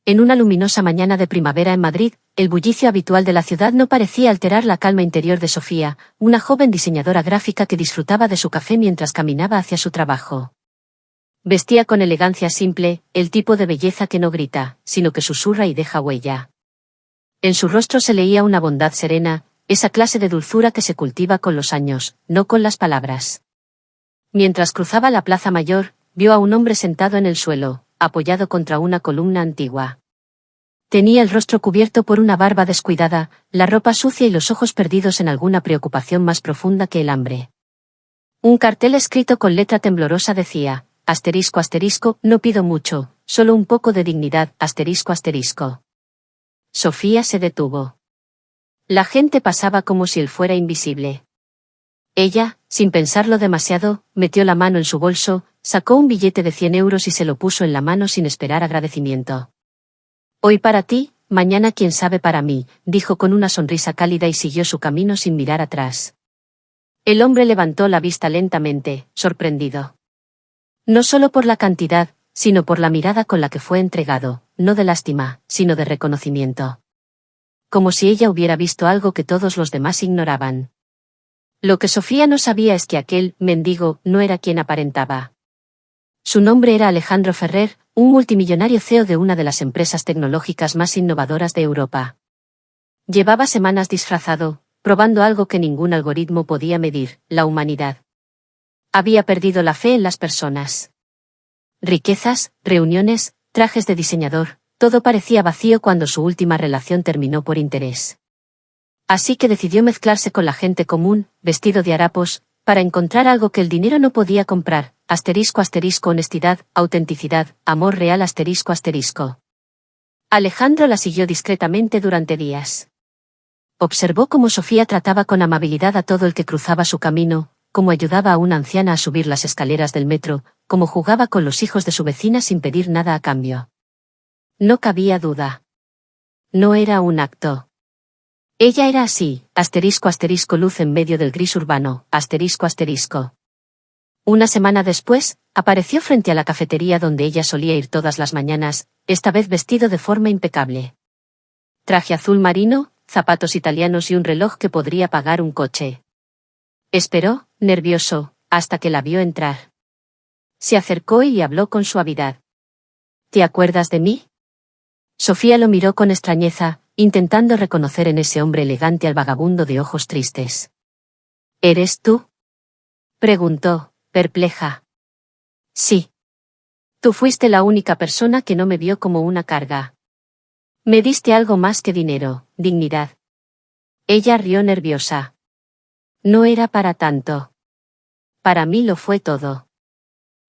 En una luminosa mañana de primavera en Madrid, el bullicio habitual de la ciudad no parecía alterar la calma interior de Sofía, una joven diseñadora gráfica que disfrutaba de su café mientras caminaba hacia su trabajo. Vestía con elegancia simple, el tipo de belleza que no grita, sino que susurra y deja huella. En su rostro se leía una bondad serena, esa clase de dulzura que se cultiva con los años, no con las palabras. Mientras cruzaba la Plaza Mayor, vio a un hombre sentado en el suelo, apoyado contra una columna antigua. Tenía el rostro cubierto por una barba descuidada, la ropa sucia y los ojos perdidos en alguna preocupación más profunda que el hambre. Un cartel escrito con letra temblorosa decía, asterisco asterisco, no pido mucho, solo un poco de dignidad, asterisco asterisco. Sofía se detuvo. La gente pasaba como si él fuera invisible. Ella, sin pensarlo demasiado, metió la mano en su bolso, sacó un billete de 100 euros y se lo puso en la mano sin esperar agradecimiento. Hoy para ti, mañana quién sabe para mí, dijo con una sonrisa cálida y siguió su camino sin mirar atrás. El hombre levantó la vista lentamente, sorprendido. No solo por la cantidad, sino por la mirada con la que fue entregado, no de lástima, sino de reconocimiento. Como si ella hubiera visto algo que todos los demás ignoraban. Lo que Sofía no sabía es que aquel mendigo no era quien aparentaba. Su nombre era Alejandro Ferrer, un multimillonario CEO de una de las empresas tecnológicas más innovadoras de Europa. Llevaba semanas disfrazado, probando algo que ningún algoritmo podía medir, la humanidad. Había perdido la fe en las personas. Riquezas, reuniones, trajes de diseñador, todo parecía vacío cuando su última relación terminó por interés. Así que decidió mezclarse con la gente común, vestido de harapos, para encontrar algo que el dinero no podía comprar, asterisco asterisco honestidad, autenticidad, amor real asterisco asterisco. Alejandro la siguió discretamente durante días. Observó cómo Sofía trataba con amabilidad a todo el que cruzaba su camino, cómo ayudaba a una anciana a subir las escaleras del metro, cómo jugaba con los hijos de su vecina sin pedir nada a cambio. No cabía duda. No era un acto. Ella era así, asterisco asterisco luz en medio del gris urbano, asterisco asterisco. Una semana después, apareció frente a la cafetería donde ella solía ir todas las mañanas, esta vez vestido de forma impecable. Traje azul marino, zapatos italianos y un reloj que podría pagar un coche. Esperó, nervioso, hasta que la vio entrar. Se acercó y habló con suavidad. ¿Te acuerdas de mí? Sofía lo miró con extrañeza, intentando reconocer en ese hombre elegante al vagabundo de ojos tristes. ¿Eres tú?, preguntó, perpleja. Sí. Tú fuiste la única persona que no me vio como una carga. Me diste algo más que dinero, dignidad. Ella rió nerviosa. No era para tanto. Para mí lo fue todo.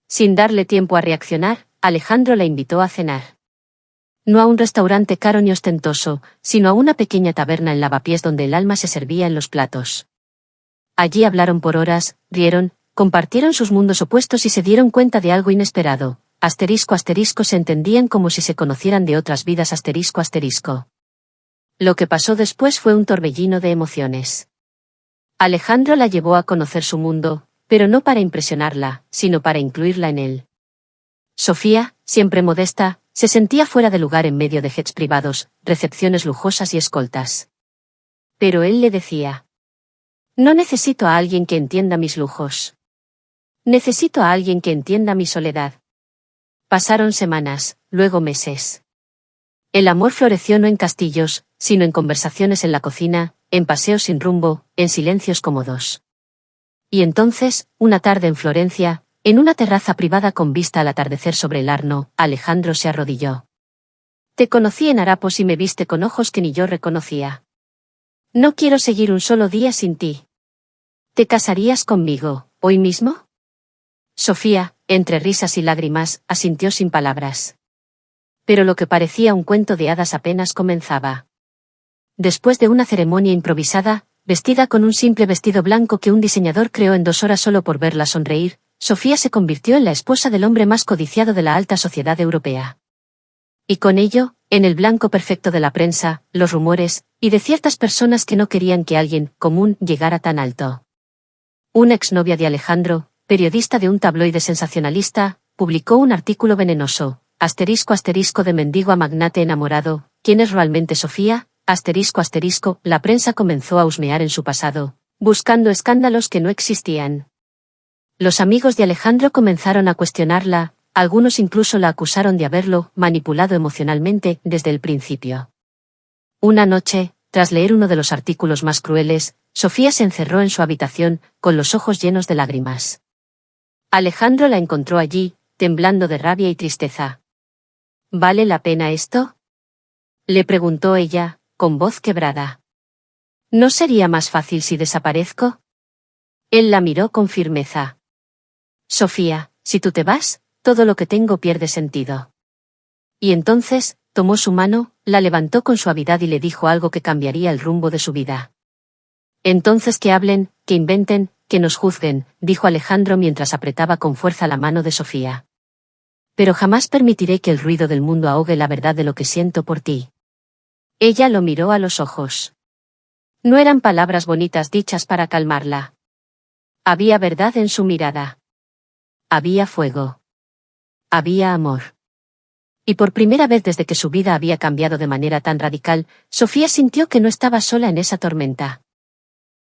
Sin darle tiempo a reaccionar, Alejandro la invitó a cenar. No a un restaurante caro ni ostentoso, sino a una pequeña taberna en Lavapiés donde el alma se servía en los platos. Allí hablaron por horas, rieron, compartieron sus mundos opuestos y se dieron cuenta de algo inesperado. Asterisco asterisco se entendían como si se conocieran de otras vidas asterisco asterisco. Lo que pasó después fue un torbellino de emociones. Alejandro la llevó a conocer su mundo, pero no para impresionarla, sino para incluirla en él. Sofía, siempre modesta, se sentía fuera de lugar en medio de jets privados, recepciones lujosas y escoltas. Pero él le decía: no necesito a alguien que entienda mis lujos. Necesito a alguien que entienda mi soledad. Pasaron semanas, luego meses. El amor floreció no en castillos, sino en conversaciones en la cocina, en paseos sin rumbo, en silencios cómodos. Y entonces, una tarde en Florencia, en una terraza privada con vista al atardecer sobre el Arno, Alejandro se arrodilló. Te conocí en harapos y me viste con ojos que ni yo reconocía. No quiero seguir un solo día sin ti. ¿Te casarías conmigo, hoy mismo? Sofía, entre risas y lágrimas, asintió sin palabras. Pero lo que parecía un cuento de hadas apenas comenzaba. Después de una ceremonia improvisada, vestida con un simple vestido blanco que un diseñador creó en 2 horas solo por verla sonreír, Sofía se convirtió en la esposa del hombre más codiciado de la alta sociedad europea. Y con ello, en el blanco perfecto de la prensa, los rumores, y de ciertas personas que no querían que alguien común llegara tan alto. Una exnovia de Alejandro, periodista de un tabloide sensacionalista, publicó un artículo venenoso. de mendigo a magnate enamorado, ¿quién es realmente Sofía? La prensa comenzó a husmear en su pasado, buscando escándalos que no existían. Los amigos de Alejandro comenzaron a cuestionarla, algunos incluso la acusaron de haberlo manipulado emocionalmente desde el principio. Una noche, tras leer uno de los artículos más crueles, Sofía se encerró en su habitación, con los ojos llenos de lágrimas. Alejandro la encontró allí, temblando de rabia y tristeza. ¿Vale la pena esto?, le preguntó ella, con voz quebrada. ¿No sería más fácil si desaparezco? Él la miró con firmeza. Sofía, si tú te vas, todo lo que tengo pierde sentido. Y entonces, tomó su mano, la levantó con suavidad y le dijo algo que cambiaría el rumbo de su vida. Entonces que hablen, que inventen, que nos juzguen, dijo Alejandro mientras apretaba con fuerza la mano de Sofía. Pero jamás permitiré que el ruido del mundo ahogue la verdad de lo que siento por ti. Ella lo miró a los ojos. No eran palabras bonitas dichas para calmarla. Había verdad en su mirada. Había fuego. Había amor. Y por primera vez desde que su vida había cambiado de manera tan radical, Sofía sintió que no estaba sola en esa tormenta.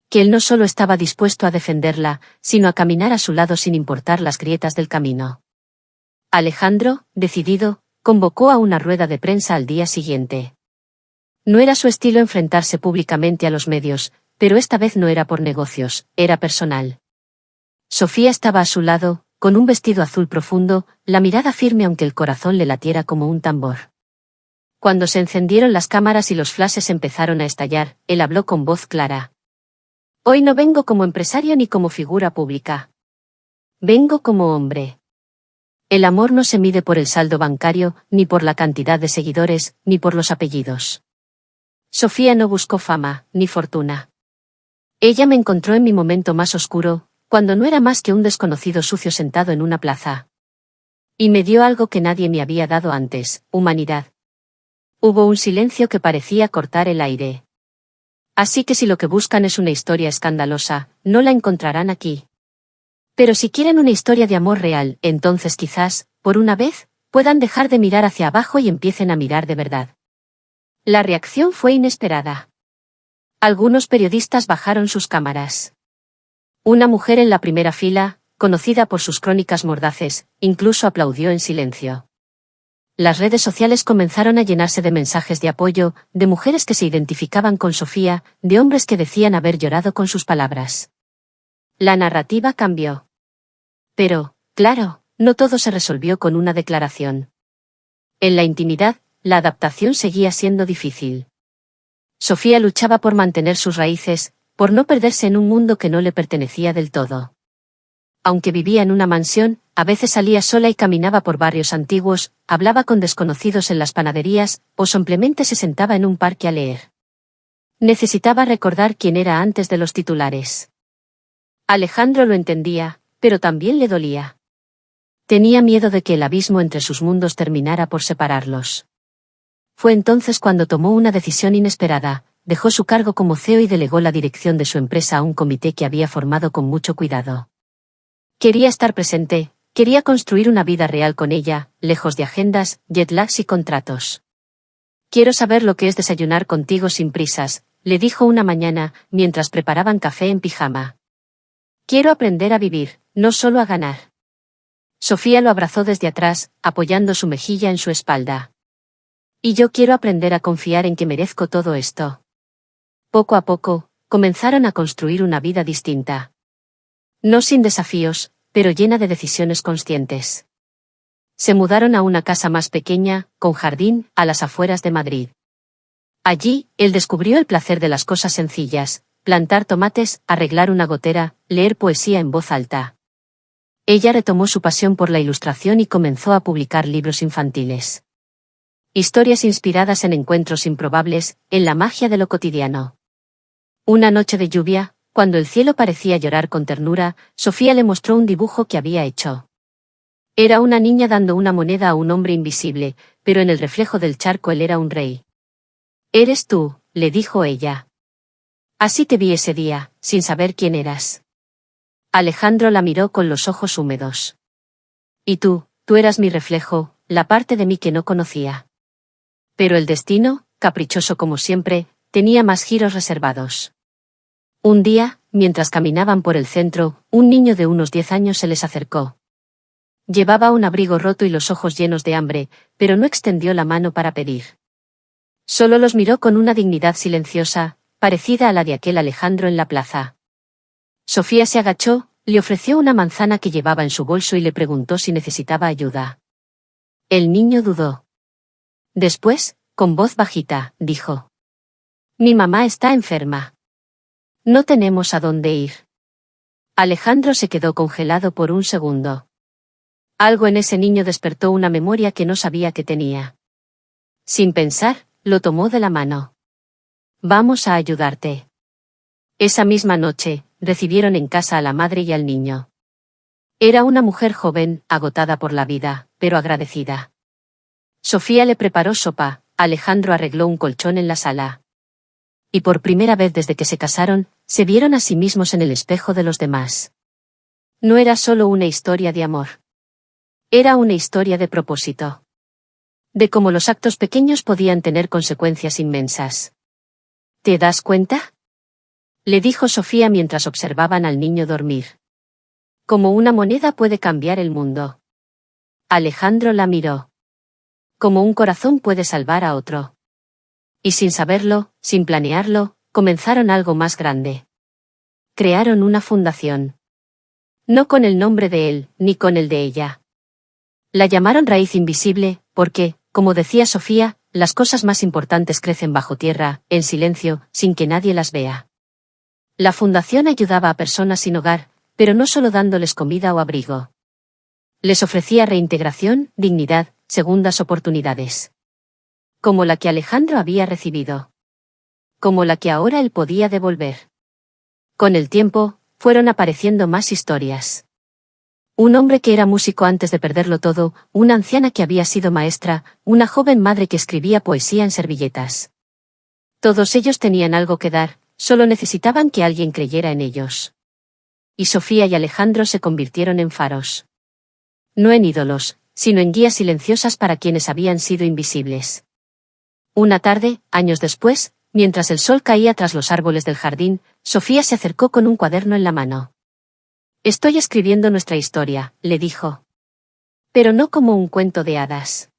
Que él no solo estaba dispuesto a defenderla, sino a caminar a su lado sin importar las grietas del camino. Alejandro, decidido, convocó a una rueda de prensa al día siguiente. No era su estilo enfrentarse públicamente a los medios, pero esta vez no era por negocios, era personal. Sofía estaba a su lado, con un vestido azul profundo, la mirada firme aunque el corazón le latiera como un tambor. Cuando se encendieron las cámaras y los flashes empezaron a estallar, él habló con voz clara. Hoy no vengo como empresario ni como figura pública. Vengo como hombre. El amor no se mide por el saldo bancario, ni por la cantidad de seguidores, ni por los apellidos. Sofía no buscó fama, ni fortuna. Ella me encontró en mi momento más oscuro, cuando no era más que un desconocido sucio sentado en una plaza. Y me dio algo que nadie me había dado antes, humanidad. Hubo un silencio que parecía cortar el aire. Así que si lo que buscan es una historia escandalosa, no la encontrarán aquí. Pero si quieren una historia de amor real, entonces quizás, por una vez, puedan dejar de mirar hacia abajo y empiecen a mirar de verdad. La reacción fue inesperada. Algunos periodistas bajaron sus cámaras. Una mujer en la primera fila, conocida por sus crónicas mordaces, incluso aplaudió en silencio. Las redes sociales comenzaron a llenarse de mensajes de apoyo, de mujeres que se identificaban con Sofía, de hombres que decían haber llorado con sus palabras. La narrativa cambió. Pero, claro, no todo se resolvió con una declaración. En la intimidad, la adaptación seguía siendo difícil. Sofía luchaba por mantener sus raíces, por no perderse en un mundo que no le pertenecía del todo. Aunque vivía en una mansión, a veces salía sola y caminaba por barrios antiguos, hablaba con desconocidos en las panaderías, o simplemente se sentaba en un parque a leer. Necesitaba recordar quién era antes de los titulares. Alejandro lo entendía, pero también le dolía. Tenía miedo de que el abismo entre sus mundos terminara por separarlos. Fue entonces cuando tomó una decisión inesperada, dejó su cargo como CEO y delegó la dirección de su empresa a un comité que había formado con mucho cuidado. Quería estar presente, quería construir una vida real con ella, lejos de agendas, jetlags y contratos. Quiero saber lo que es desayunar contigo sin prisas, le dijo una mañana, mientras preparaban café en pijama. Quiero aprender a vivir, no solo a ganar. Sofía lo abrazó desde atrás, apoyando su mejilla en su espalda. Y yo quiero aprender a confiar en que merezco todo esto. Poco a poco, comenzaron a construir una vida distinta. No sin desafíos, pero llena de decisiones conscientes. Se mudaron a una casa más pequeña, con jardín, a las afueras de Madrid. Allí, él descubrió el placer de las cosas sencillas, plantar tomates, arreglar una gotera, leer poesía en voz alta. Ella retomó su pasión por la ilustración y comenzó a publicar libros infantiles. Historias inspiradas en encuentros improbables, en la magia de lo cotidiano. Una noche de lluvia, cuando el cielo parecía llorar con ternura, Sofía le mostró un dibujo que había hecho. Era una niña dando una moneda a un hombre invisible, pero en el reflejo del charco él era un rey. «Eres tú», le dijo ella. «Así te vi ese día, sin saber quién eras». Alejandro la miró con los ojos húmedos. «Y tú eras mi reflejo», la parte de mí que no conocía. Pero el destino, caprichoso como siempre, tenía más giros reservados. Un día, mientras caminaban por el centro, un niño de unos 10 años se les acercó. Llevaba un abrigo roto y los ojos llenos de hambre, pero no extendió la mano para pedir. Solo los miró con una dignidad silenciosa, parecida a la de aquel Alejandro en la plaza. Sofía se agachó, le ofreció una manzana que llevaba en su bolso y le preguntó si necesitaba ayuda. El niño dudó. Después, con voz bajita, dijo: «Mi mamá está enferma. No tenemos a dónde ir». Alejandro se quedó congelado por un segundo. Algo en ese niño despertó una memoria que no sabía que tenía. Sin pensar, lo tomó de la mano. «Vamos a ayudarte». Esa misma noche, recibieron en casa a la madre y al niño. Era una mujer joven, agotada por la vida, pero agradecida. Sofía le preparó sopa, Alejandro arregló un colchón en la sala. Y por primera vez desde que se casaron, se vieron a sí mismos en el espejo de los demás. No era solo una historia de amor. Era una historia de propósito. De cómo los actos pequeños podían tener consecuencias inmensas. ¿Te das cuenta?, le dijo Sofía mientras observaban al niño dormir. Como una moneda puede cambiar el mundo. Alejandro la miró. Como un corazón puede salvar a otro. Y sin saberlo, sin planearlo, comenzaron algo más grande. Crearon una fundación. No con el nombre de él, ni con el de ella. La llamaron Raíz Invisible, porque, como decía Sofía, las cosas más importantes crecen bajo tierra, en silencio, sin que nadie las vea. La fundación ayudaba a personas sin hogar, pero no solo dándoles comida o abrigo. Les ofrecía reintegración, dignidad, segundas oportunidades. Como la que Alejandro había recibido. Como la que ahora él podía devolver. Con el tiempo, fueron apareciendo más historias. Un hombre que era músico antes de perderlo todo, una anciana que había sido maestra, una joven madre que escribía poesía en servilletas. Todos ellos tenían algo que dar, solo necesitaban que alguien creyera en ellos. Y Sofía y Alejandro se convirtieron en faros. No en ídolos, sino en guías silenciosas para quienes habían sido invisibles. Una tarde, años después, mientras el sol caía tras los árboles del jardín, Sofía se acercó con un cuaderno en la mano. «Estoy escribiendo nuestra historia», le dijo. «Pero no como un cuento de hadas.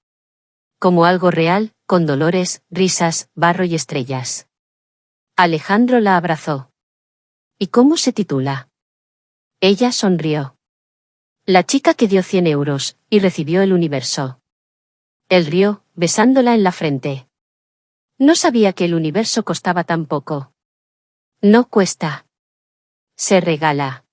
Como algo real, con dolores, risas, barro y estrellas». Alejandro la abrazó. «¿Y cómo se titula?». Ella sonrió. «La chica que dio 100 euros, y recibió el universo». Él rió, besándola en la frente. No sabía que el universo costaba tan poco. No cuesta. Se regala.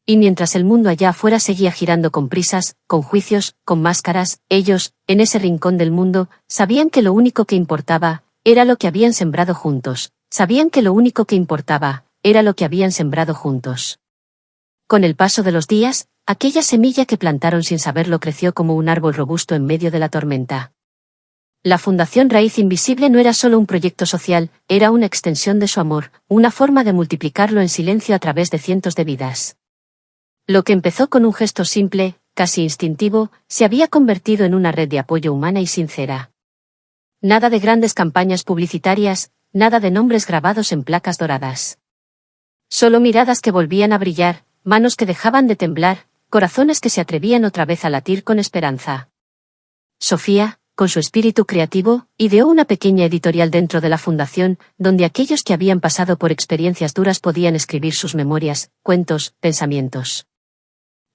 Y mientras el mundo allá afuera seguía girando con prisas, con juicios, con máscaras, ellos, en ese rincón del mundo, sabían que lo único que importaba, era lo que habían sembrado juntos. Sabían que lo único que importaba, era lo que habían sembrado juntos. Con el paso de los días, aquella semilla que plantaron sin saberlo creció como un árbol robusto en medio de la tormenta. La Fundación Raíz Invisible no era solo un proyecto social, era una extensión de su amor, una forma de multiplicarlo en silencio a través de cientos de vidas. Lo que empezó con un gesto simple, casi instintivo, se había convertido en una red de apoyo humana y sincera. Nada de grandes campañas publicitarias, nada de nombres grabados en placas doradas. Solo miradas que volvían a brillar, manos que dejaban de temblar, corazones que se atrevían otra vez a latir con esperanza. Sofía, con su espíritu creativo, ideó una pequeña editorial dentro de la fundación, donde aquellos que habían pasado por experiencias duras podían escribir sus memorias, cuentos, pensamientos.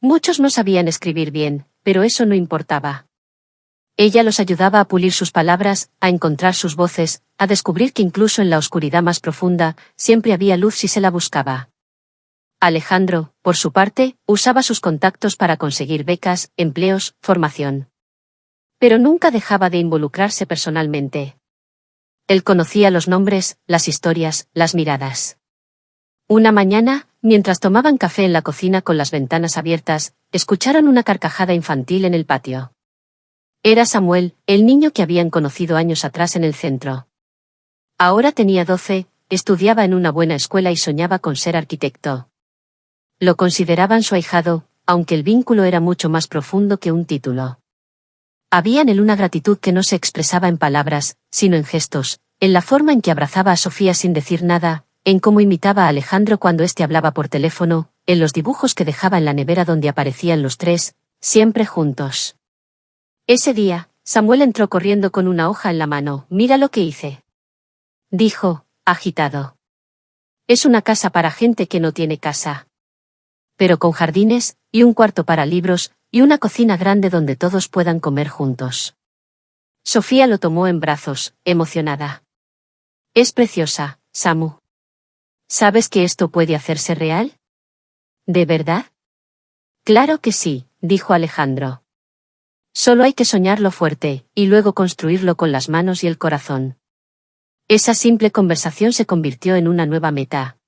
Muchos no sabían escribir bien, pero eso no importaba. Ella los ayudaba a pulir sus palabras, a encontrar sus voces, a descubrir que incluso en la oscuridad más profunda, siempre había luz si se la buscaba. Alejandro, por su parte, usaba sus contactos para conseguir becas, empleos, formación. Pero nunca dejaba de involucrarse personalmente. Él conocía los nombres, las historias, las miradas. Una mañana, mientras tomaban café en la cocina con las ventanas abiertas, escucharon una carcajada infantil en el patio. Era Samuel, el niño que habían conocido años atrás en el centro. Ahora tenía 12, estudiaba en una buena escuela y soñaba con ser arquitecto. Lo consideraban su ahijado, aunque el vínculo era mucho más profundo que un título. Había en él una gratitud que no se expresaba en palabras, sino en gestos, en la forma en que abrazaba a Sofía sin decir nada, en cómo imitaba a Alejandro cuando éste hablaba por teléfono, en los dibujos que dejaba en la nevera donde aparecían los tres, siempre juntos. Ese día, Samuel entró corriendo con una hoja en la mano. «Mira lo que hice», dijo, agitado. «Es una casa para gente que no tiene casa. Pero con jardines, y un cuarto para libros, y una cocina grande donde todos puedan comer juntos». Sofía lo tomó en brazos, emocionada. «Es preciosa, Samu. ¿Sabes que esto puede hacerse real? ¿De verdad?» «Claro que sí», dijo Alejandro. «Solo hay que soñarlo fuerte, y luego construirlo con las manos y el corazón». Esa simple conversación se convirtió en una nueva meta.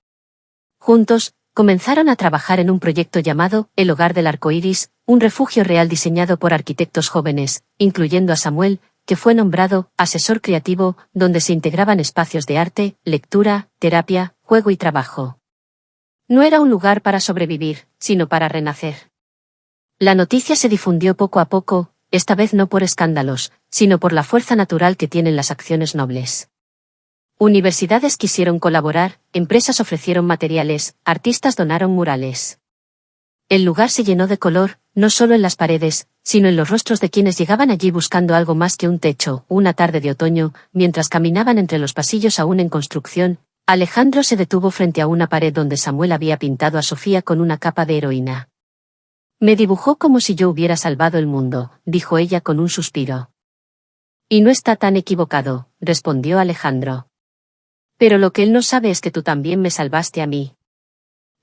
Juntos, comenzaron a trabajar en un proyecto llamado El Hogar del Arcoíris, un refugio real diseñado por arquitectos jóvenes, incluyendo a Samuel, que fue nombrado asesor creativo, donde se integraban espacios de arte, lectura, terapia, juego y trabajo. No era un lugar para sobrevivir, sino para renacer. La noticia se difundió poco a poco, esta vez no por escándalos, sino por la fuerza natural que tienen las acciones nobles. Universidades quisieron colaborar, empresas ofrecieron materiales, artistas donaron murales. El lugar se llenó de color, no solo en las paredes, sino en los rostros de quienes llegaban allí buscando algo más que un techo. Una tarde de otoño, mientras caminaban entre los pasillos aún en construcción, Alejandro se detuvo frente a una pared donde Samuel había pintado a Sofía con una capa de heroína. «Me dibujó como si yo hubiera salvado el mundo», dijo ella con un suspiro. «Y no está tan equivocado», respondió Alejandro. «Pero lo que él no sabe es que tú también me salvaste a mí».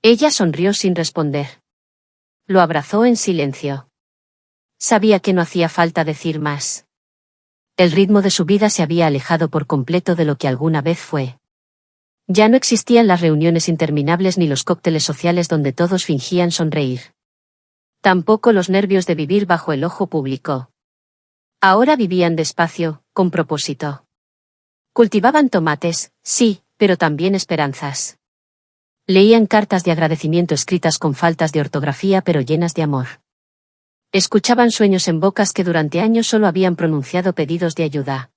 Ella sonrió sin responder. Lo abrazó en silencio. Sabía que no hacía falta decir más. El ritmo de su vida se había alejado por completo de lo que alguna vez fue. Ya no existían las reuniones interminables ni los cócteles sociales donde todos fingían sonreír. Tampoco los nervios de vivir bajo el ojo público. Ahora vivían despacio, con propósito. Cultivaban tomates, sí, pero también esperanzas. Leían cartas de agradecimiento escritas con faltas de ortografía pero llenas de amor. Escuchaban sueños en bocas que durante años solo habían pronunciado pedidos de ayuda.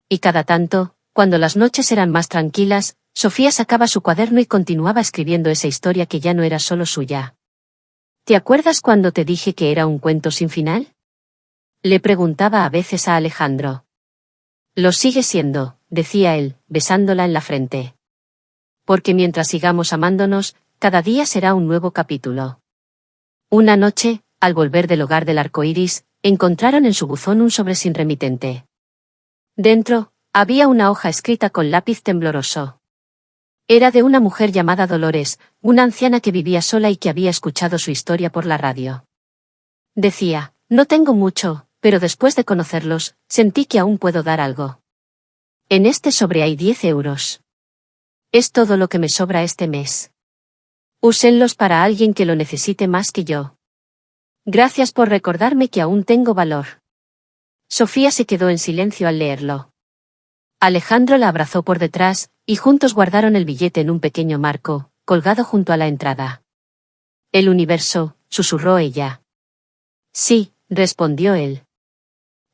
Y cada tanto, cuando las noches eran más tranquilas, Sofía sacaba su cuaderno y continuaba escribiendo esa historia que ya no era solo suya. «¿Te acuerdas cuando te dije que era un cuento sin final?», le preguntaba a veces a Alejandro. «Lo sigue siendo», decía él, besándola en la frente. «Porque mientras sigamos amándonos, cada día será un nuevo capítulo». Una noche, al volver del hogar del arcoíris, encontraron en su buzón un sobre sin remitente. Dentro, había una hoja escrita con lápiz tembloroso. Era de una mujer llamada Dolores, una anciana que vivía sola y que había escuchado su historia por la radio. Decía: «No tengo mucho, pero después de conocerlos, sentí que aún puedo dar algo. En este sobre hay 10 euros. Es todo lo que me sobra este mes. Úsenlos para alguien que lo necesite más que yo. Gracias por recordarme que aún tengo valor». Sofía se quedó en silencio al leerlo. Alejandro la abrazó por detrás, y juntos guardaron el billete en un pequeño marco, colgado junto a la entrada. «El universo», susurró ella. «Sí», respondió él.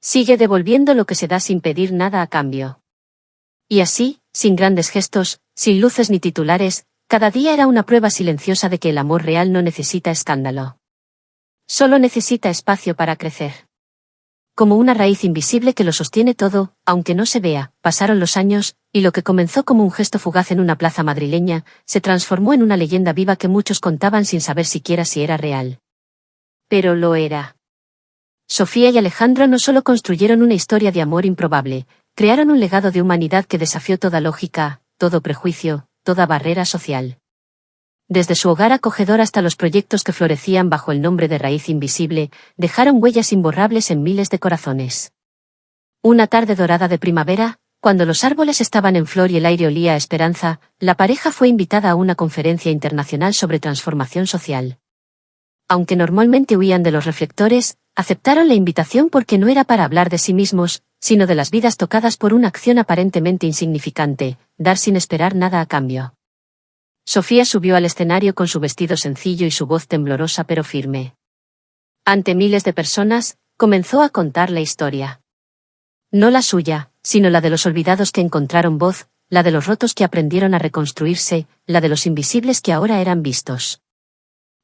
«Sigue devolviendo lo que se da sin pedir nada a cambio». Y así, sin grandes gestos, sin luces ni titulares, cada día era una prueba silenciosa de que el amor real no necesita escándalo. Solo necesita espacio para crecer. Como una raíz invisible que lo sostiene todo, aunque no se vea. Pasaron los años, y lo que comenzó como un gesto fugaz en una plaza madrileña, se transformó en una leyenda viva que muchos contaban sin saber siquiera si era real. Pero lo era. Sofía y Alejandro no solo construyeron una historia de amor improbable, crearon un legado de humanidad que desafió toda lógica, todo prejuicio, toda barrera social. Desde su hogar acogedor hasta los proyectos que florecían bajo el nombre de Raíz Invisible, dejaron huellas imborrables en miles de corazones. Una tarde dorada de primavera, cuando los árboles estaban en flor y el aire olía a esperanza, la pareja fue invitada a una conferencia internacional sobre transformación social. Aunque normalmente huían de los reflectores, aceptaron la invitación porque no era para hablar de sí mismos, sino de las vidas tocadas por una acción aparentemente insignificante, dar sin esperar nada a cambio. Sofía subió al escenario con su vestido sencillo y su voz temblorosa pero firme. Ante miles de personas, comenzó a contar la historia. No la suya, sino la de los olvidados que encontraron voz, la de los rotos que aprendieron a reconstruirse, la de los invisibles que ahora eran vistos.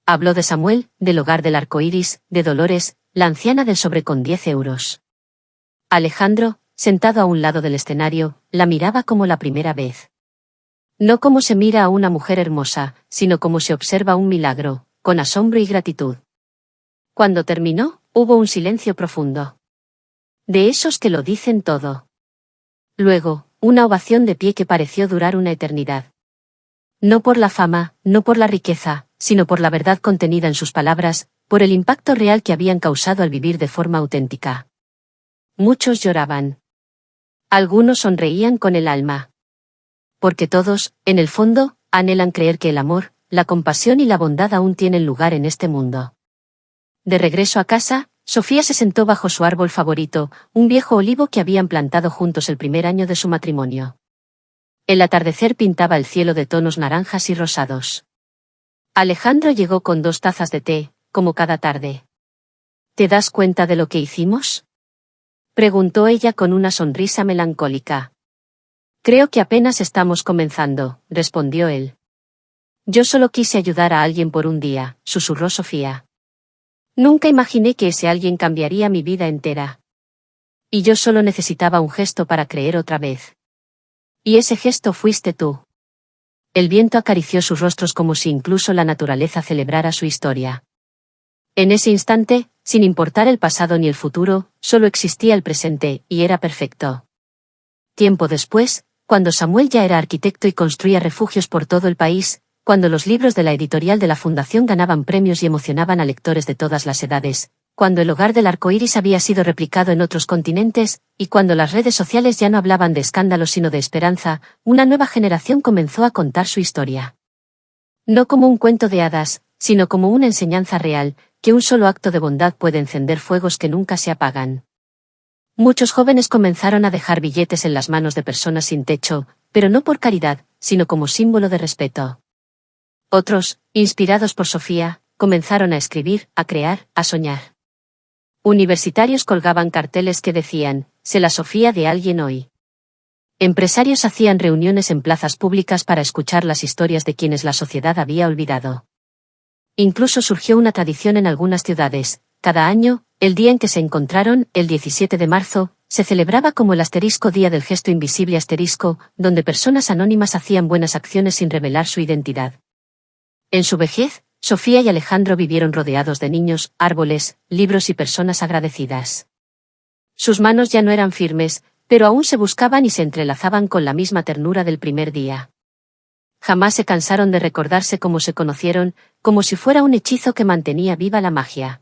Habló de Samuel, del hogar del arco iris, de Dolores, la anciana del sobre con 10 euros. Alejandro, sentado a un lado del escenario, la miraba como la primera vez. No como se mira a una mujer hermosa, sino como se observa un milagro, con asombro y gratitud. Cuando terminó, hubo un silencio profundo. De esos que lo dicen todo. Luego, una ovación de pie que pareció durar una eternidad. No por la fama, no por la riqueza, sino por la verdad contenida en sus palabras, por el impacto real que habían causado al vivir de forma auténtica. Muchos lloraban. Algunos sonreían con el alma. Porque todos, en el fondo, anhelan creer que el amor, la compasión y la bondad aún tienen lugar en este mundo. De regreso a casa, Sofía se sentó bajo su árbol favorito, un viejo olivo que habían plantado juntos el primer año de su matrimonio. El atardecer pintaba el cielo de tonos naranjas y rosados. Alejandro llegó con 2 tazas de té, como cada tarde. ¿Te das cuenta de lo que hicimos?, preguntó ella con una sonrisa melancólica. Creo que apenas estamos comenzando, respondió él. Yo solo quise ayudar a alguien por un día, susurró Sofía. Nunca imaginé que ese alguien cambiaría mi vida entera. Y yo solo necesitaba un gesto para creer otra vez. Y ese gesto fuiste tú. El viento acarició sus rostros como si incluso la naturaleza celebrara su historia. En ese instante, sin importar el pasado ni el futuro, solo existía el presente, y era perfecto. Tiempo después, cuando Samuel ya era arquitecto y construía refugios por todo el país, cuando los libros de la editorial de la Fundación ganaban premios y emocionaban a lectores de todas las edades, cuando el hogar del arco iris había sido replicado en otros continentes, y cuando las redes sociales ya no hablaban de escándalos sino de esperanza, una nueva generación comenzó a contar su historia. No como un cuento de hadas, sino como una enseñanza real, que un solo acto de bondad puede encender fuegos que nunca se apagan. Muchos jóvenes comenzaron a dejar billetes en las manos de personas sin techo, pero no por caridad, sino como símbolo de respeto. Otros, inspirados por Sofía, comenzaron a escribir, a crear, a soñar. Universitarios colgaban carteles que decían, «Sé la Sofía de alguien hoy». Empresarios hacían reuniones en plazas públicas para escuchar las historias de quienes la sociedad había olvidado. Incluso surgió una tradición en algunas ciudades. Cada año, el día en que se encontraron, el 17 de marzo, se celebraba como el Día del Gesto Invisible donde personas anónimas hacían buenas acciones sin revelar su identidad. En su vejez, Sofía y Alejandro vivieron rodeados de niños, árboles, libros y personas agradecidas. Sus manos ya no eran firmes, pero aún se buscaban y se entrelazaban con la misma ternura del primer día. Jamás se cansaron de recordarse cómo se conocieron, como si fuera un hechizo que mantenía viva la magia.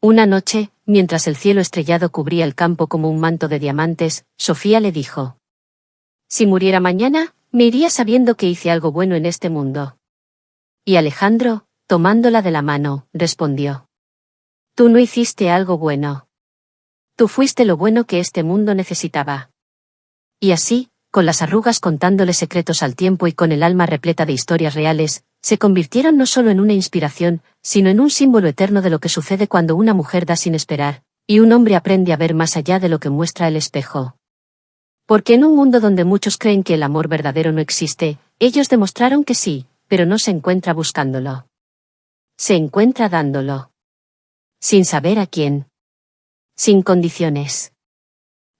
Una noche, mientras el cielo estrellado cubría el campo como un manto de diamantes, Sofía le dijo: «Si muriera mañana, me iría sabiendo que hice algo bueno en este mundo». Y Alejandro, tomándola de la mano, respondió: «Tú no hiciste algo bueno. Tú fuiste lo bueno que este mundo necesitaba». Y así, con las arrugas contándole secretos al tiempo y con el alma repleta de historias reales, se convirtieron no solo en una inspiración, sino en un símbolo eterno de lo que sucede cuando una mujer da sin esperar, y un hombre aprende a ver más allá de lo que muestra el espejo. Porque en un mundo donde muchos creen que el amor verdadero no existe, ellos demostraron que sí, pero no se encuentra buscándolo. Se encuentra dándolo. Sin saber a quién. Sin condiciones.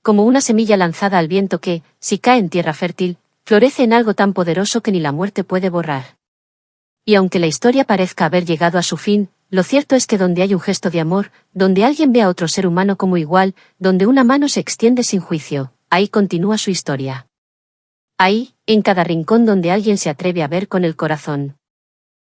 Como una semilla lanzada al viento que, si cae en tierra fértil, florece en algo tan poderoso que ni la muerte puede borrar. Y aunque la historia parezca haber llegado a su fin, lo cierto es que donde hay un gesto de amor, donde alguien ve a otro ser humano como igual, donde una mano se extiende sin juicio, ahí continúa su historia. Ahí, en cada rincón donde alguien se atreve a ver con el corazón.